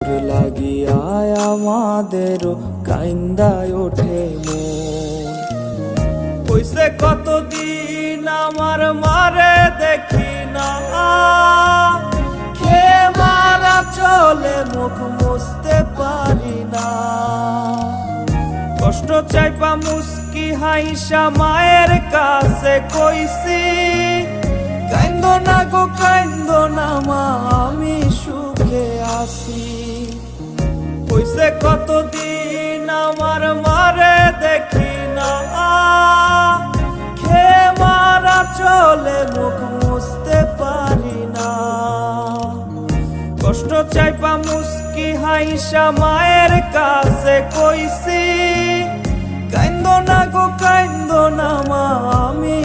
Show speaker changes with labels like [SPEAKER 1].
[SPEAKER 1] লাগিয়া আমাদের কাইন্দায় ওঠে মন। কইছে কতদিন আমার মারে দেখি না, খে মারা চলে মুখ মুছতে পারি না। কষ্ট চাইপা মুস্কি হাইসা মায়ের কাছে কইছি, কাইন্দো না গো কাইন্দো না মা, আমি সুখে আছি। কইছে কতদিন আমার মারে দেখি না, খে মারা চলে মুখ মুছতে পারি না। কষ্ট চাইপা মুস্কি হাইসা মায়ের কাছে কইছি, কাইন্দো না গো কাইন্দো না মা, আমি